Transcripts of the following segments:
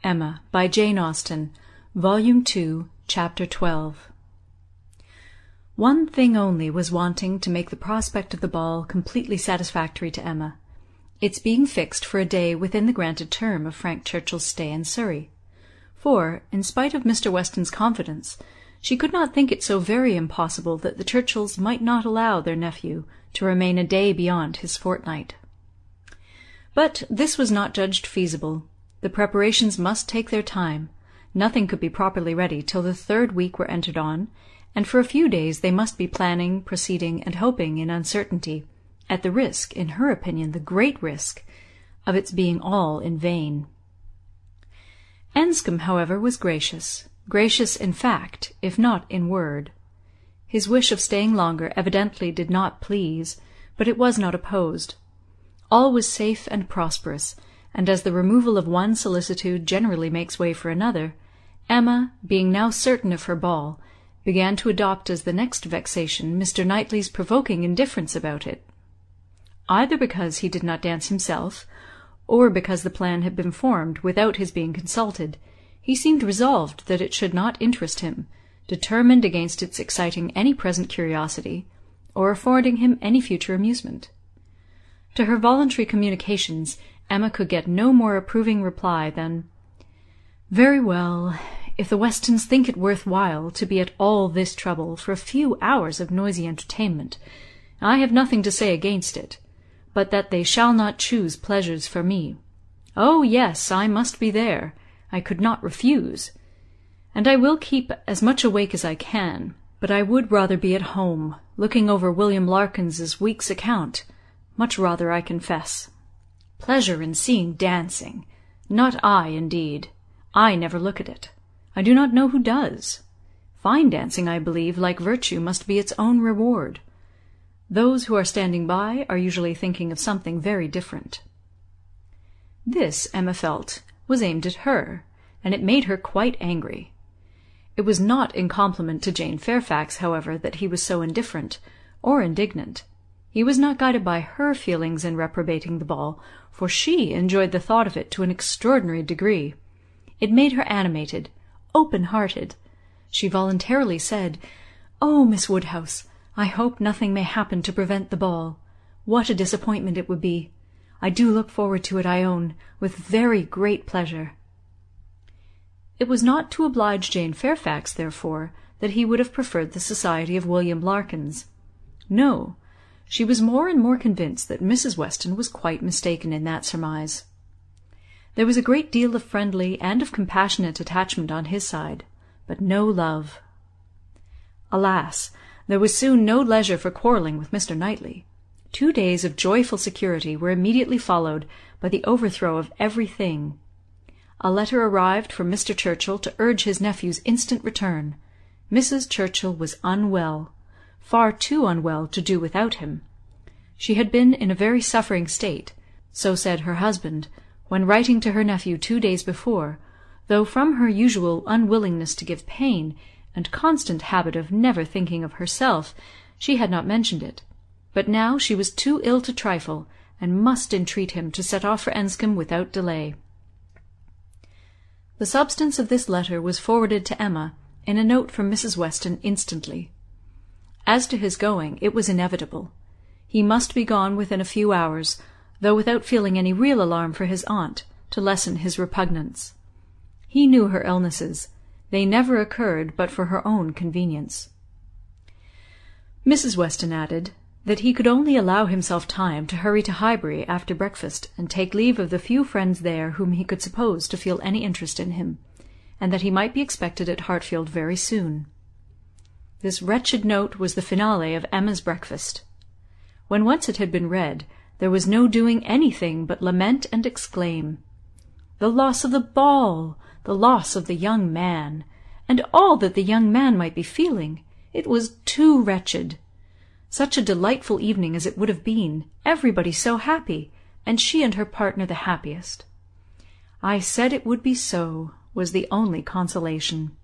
Emma, by Jane Austen, Volume 2, Chapter 12. One thing only was wanting to make the prospect of the ball completely satisfactory to Emma, its being fixed for a day within the granted term of Frank Churchill's stay in Surrey; for, in spite of Mr. Weston's confidence, she could not think it so very impossible that the Churchills might not allow their nephew to remain a day beyond his fortnight. But this was not judged feasible. The preparations must take their time. Nothing could be properly ready till the 3rd week were entered on, and for a few days they must be planning, proceeding, and hoping in uncertainty, at the risk, in her opinion the great risk, of its being all in vain. Enscombe, however, was gracious in fact, if not in word. His wish of staying longer evidently did not please, but it was not opposed. All was safe and prosperous, and as the removal of one solicitude generally makes way for another, Emma, being now certain of her ball, began to adopt as the next vexation Mr. Knightley's provoking indifference about it. Either because he did not dance himself, or because the plan had been formed without his being consulted, he seemed resolved that it should not interest him, determined against its exciting any present curiosity, or affording him any future amusement. To her voluntary communications Emma could get no more approving reply than, "Very well, if the Westons think it worth while to be at all this trouble for a few hours of noisy entertainment, I have nothing to say against it, but that they shall not choose pleasures for me. Oh, yes, I must be there. I could not refuse. And I will keep as much awake as I can, but I would rather be at home, looking over William Larkins's week's account, much rather, I confess. Pleasure in seeing dancing! Not I, indeed. I never look at it. I do not know who does. Fine dancing, I believe, like virtue, must be its own reward. Those who are standing by are usually thinking of something very different." This, Emma felt, was aimed at her, and it made her quite angry. It was not in compliment to Jane Fairfax, however, that he was so indifferent, or indignant. He was not guided by her feelings in reprobating the ball, for she enjoyed the thought of it to an extraordinary degree. It made her animated, open-hearted. She voluntarily said, "Oh, Miss Woodhouse, I hope nothing may happen to prevent the ball. What a disappointment it would be! I do look forward to it, I own, with very great pleasure." It was not to oblige Jane Fairfax, therefore, that he would have preferred the society of William Larkins. No, she was more and more convinced that Mrs. Weston was quite mistaken in that surmise. There was a great deal of friendly and of compassionate attachment on his side, but no love. Alas, there was soon no leisure for quarrelling with Mr. Knightley. 2 days of joyful security were immediately followed by the overthrow of everything. A letter arrived from Mr. Churchill to urge his nephew's instant return. Mrs. Churchill was unwell, far too unwell to do without him. She had been in a very suffering state, so said her husband, when writing to her nephew 2 days before, though from her usual unwillingness to give pain, and constant habit of never thinking of herself, she had not mentioned it. But now she was too ill to trifle, and must entreat him to set off for Enscombe without delay. The substance of this letter was forwarded to Emma in a note from Mrs. Weston instantly. As to his going, it was inevitable. He must be gone within a few hours, though without feeling any real alarm for his aunt, to lessen his repugnance. He knew her illnesses. They never occurred but for her own convenience. Mrs. Weston added that he could only allow himself time to hurry to Highbury after breakfast and take leave of the few friends there whom he could suppose to feel any interest in him, and that he might be expected at Hartfield very soon. This wretched note was the finale of Emma's breakfast. When once it had been read, there was no doing anything but lament and exclaim, "The loss of the ball! The loss of the young man! And all that the young man might be feeling! It was too wretched! Such a delightful evening as it would have been, everybody so happy, and she and her partner the happiest." "I said it would be so," was the only consolation.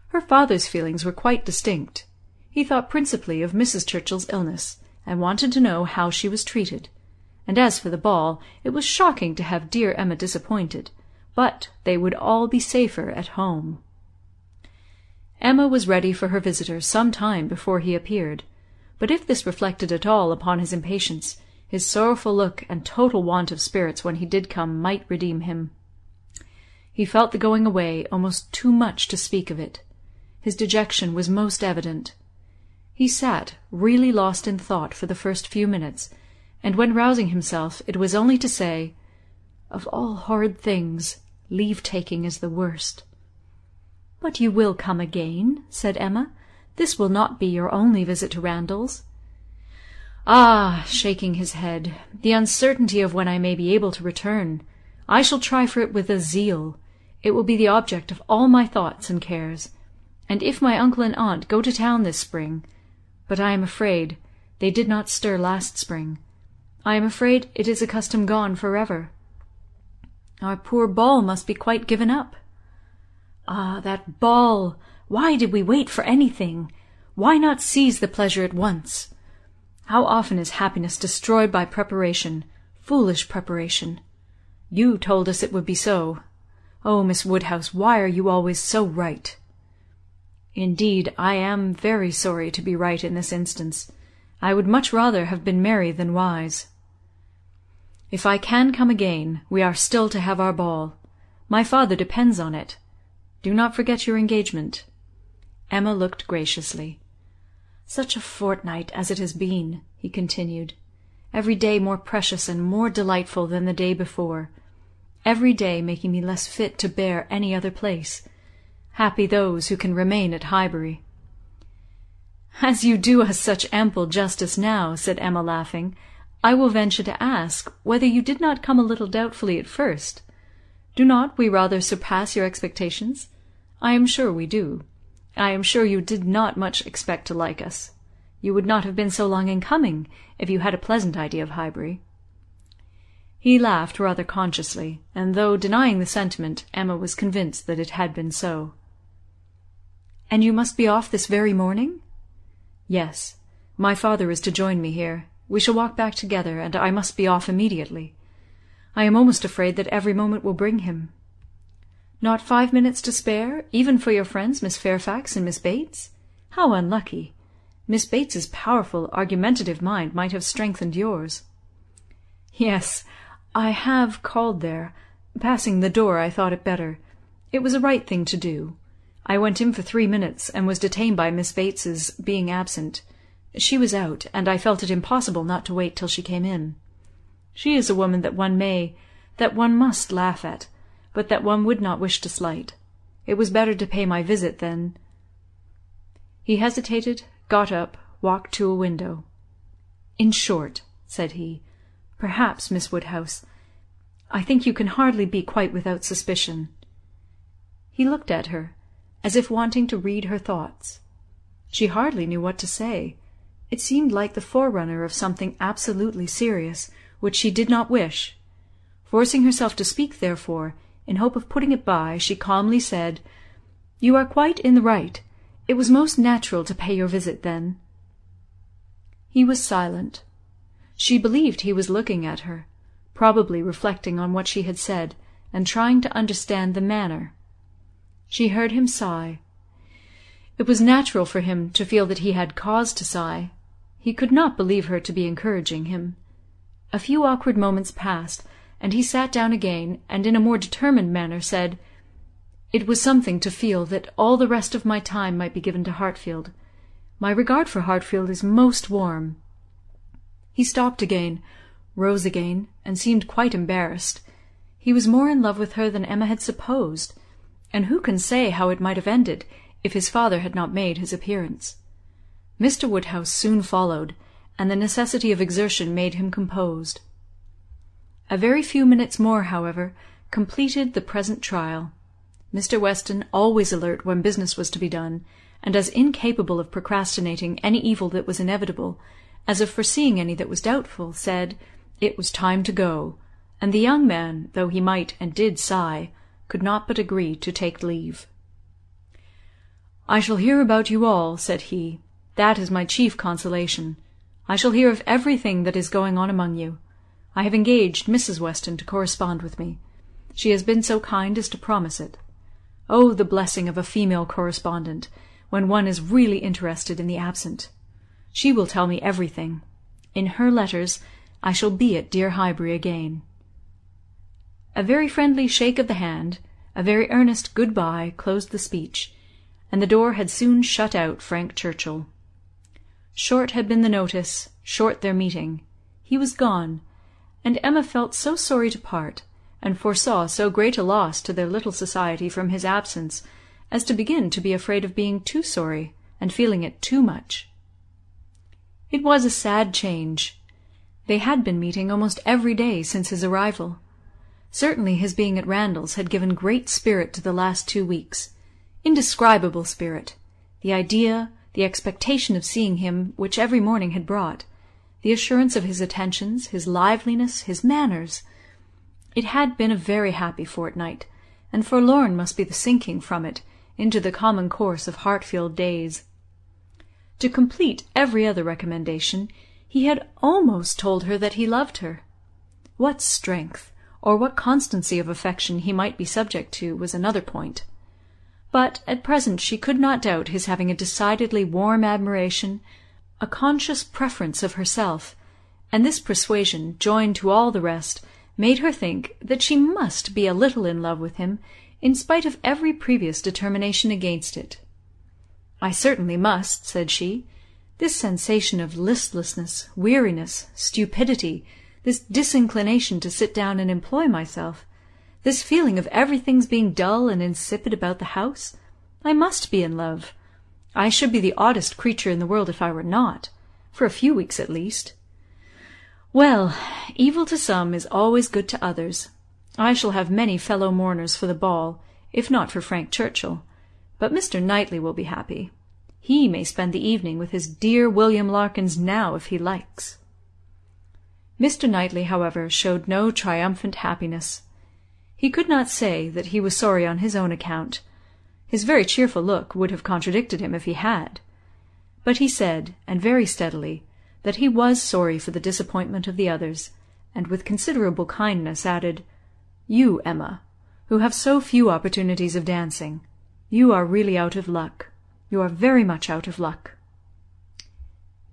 Her father's feelings were quite distinct. He thought principally of Mrs. Churchill's illness, and wanted to know how she was treated; and as for the ball, it was shocking to have dear Emma disappointed, but they would all be safer at home. Emma was ready for her visitor some time before he appeared, but if this reflected at all upon his impatience, his sorrowful look and total want of spirits when he did come might redeem him. He felt the going away almost too much to speak of it. His dejection was most evident. He sat, really lost in thought for the first few minutes, and when rousing himself it was only to say, "Of all horrid things, leave-taking is the worst." "But you will come again," said Emma. "This will not be your only visit to Randalls." "Ah," shaking his head, "the uncertainty of when I may be able to return. I shall try for it with a zeal. It will be the object of all my thoughts and cares. And if my uncle and aunt go to town this spring, but I am afraid they did not stir last spring. I am afraid it is a custom gone for ever. Our poor ball must be quite given up." "Ah, that ball! Why did we wait for anything? Why not seize the pleasure at once? How often is happiness destroyed by preparation, foolish preparation? You told us it would be so. Oh, Miss Woodhouse, why are you always so right?" "Indeed, I am very sorry to be right in this instance. I would much rather have been merry than wise." "If I can come again, we are still to have our ball. My father depends on it. Do not forget your engagement." Emma looked graciously. "Such a fortnight as it has been," he continued. "Every day more precious and more delightful than the day before. Every day making me less fit to bear any other place. Happy those who can remain at Highbury." "As you do us such ample justice now," said Emma, laughing, "I will venture to ask whether you did not come a little doubtfully at first. Do not we rather surpass your expectations? I am sure we do. I am sure you did not much expect to like us. You would not have been so long in coming, if you had a pleasant idea of Highbury." He laughed rather consciously, and though denying the sentiment, Emma was convinced that it had been so. "And you must be off this very morning?" "Yes. My father is to join me here. We shall walk back together, and I must be off immediately. I am almost afraid that every moment will bring him." "Not 5 minutes to spare, even for your friends Miss Fairfax and Miss Bates? How unlucky! Miss Bates's powerful, argumentative mind might have strengthened yours." "Yes, I have called there. Passing the door, I thought it better. It was a right thing to do. I went in for 3 minutes, and was detained by Miss Bates's being absent. She was out, and I felt it impossible not to wait till she came in. She is a woman that one must laugh at, but that one would not wish to slight. It was better to pay my visit than—" He hesitated, got up, walked to a window. "In short," said he, "perhaps, Miss Woodhouse, I think you can hardly be quite without suspicion." He looked at her, as if wanting to read her thoughts. She hardly knew what to say. It seemed like the forerunner of something absolutely serious, which she did not wish. Forcing herself to speak, therefore, in hope of putting it by, she calmly said, "You are quite in the right. It was most natural to pay your visit then." He was silent. She believed he was looking at her, probably reflecting on what she had said, and trying to understand the manner. She heard him sigh. It was natural for him to feel that he had cause to sigh. He could not believe her to be encouraging him. A few awkward moments passed, and he sat down again, and in a more determined manner said, "It was something to feel that all the rest of my time might be given to Hartfield. My regard for Hartfield is most warm." He stopped again, rose again, and seemed quite embarrassed. He was more in love with her than Emma had supposed, and who can say how it might have ended if his father had not made his appearance? Mr. Woodhouse soon followed, and the necessity of exertion made him composed. A very few minutes more, however, completed the present trial. Mr. Weston, always alert when business was to be done, and as incapable of procrastinating any evil that was inevitable, as of foreseeing any that was doubtful, said, it was time to go, and the young man, though he might and did sigh, could not but agree to take leave. "I shall hear about you all," said he. "That is my chief consolation. I shall hear of everything that is going on among you. I have engaged Mrs. Weston to correspond with me. She has been so kind as to promise it. Oh, the blessing of a female correspondent, when one is really interested in the absent! She will tell me everything. In her letters I shall be at dear Highbury again." A very friendly shake of the hand, a very earnest good-bye closed the speech, and the door had soon shut out Frank Churchill. Short had been the notice, short their meeting. He was gone, and Emma felt so sorry to part, and foresaw so great a loss to their little society from his absence, as to begin to be afraid of being too sorry, and feeling it too much. It was a sad change. They had been meeting almost every day since his arrival. Certainly his being at Randalls had given great spirit to the last 2 weeks. Indescribable spirit. The idea, the expectation of seeing him which every morning had brought, the assurance of his attentions, his liveliness, his manners. It had been a very happy fortnight, and forlorn must be the sinking from it into the common course of Hartfield days. To complete every other recommendation, he had almost told her that he loved her. What strength, or what constancy of affection he might be subject to, was another point. But at present she could not doubt his having a decidedly warm admiration, a conscious preference of herself, and this persuasion, joined to all the rest, made her think that she must be a little in love with him, in spite of every previous determination against it. "I certainly must," said she. "This sensation of listlessness, weariness, stupidity, this disinclination to sit down and employ myself, this feeling of everything's being dull and insipid about the house, I must be in love. I should be the oddest creature in the world if I were not, for a few weeks at least. Well, evil to some is always good to others. I shall have many fellow mourners for the ball, if not for Frank Churchill, but Mr. Knightley will be happy. He may spend the evening with his dear William Larkins now, if he likes." Mr. Knightley, however, showed no triumphant happiness. He could not say that he was sorry on his own account. His very cheerful look would have contradicted him if he had. But he said, and very steadily, that he was sorry for the disappointment of the others, and with considerable kindness added, "You, Emma, who have so few opportunities of dancing, you are really out of luck. You are very much out of luck."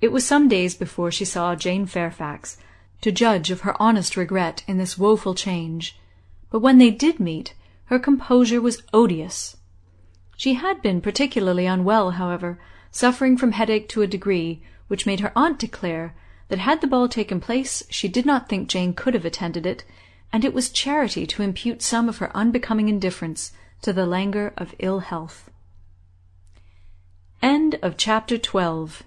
It was some days before she saw Jane Fairfax, to judge of her honest regret in this woeful change, but when they did meet, her composure was odious. She had been particularly unwell, however, suffering from headache to a degree which made her aunt declare that had the ball taken place she did not think Jane could have attended it, and it was charity to impute some of her unbecoming indifference to the languor of ill health. Chapter 12.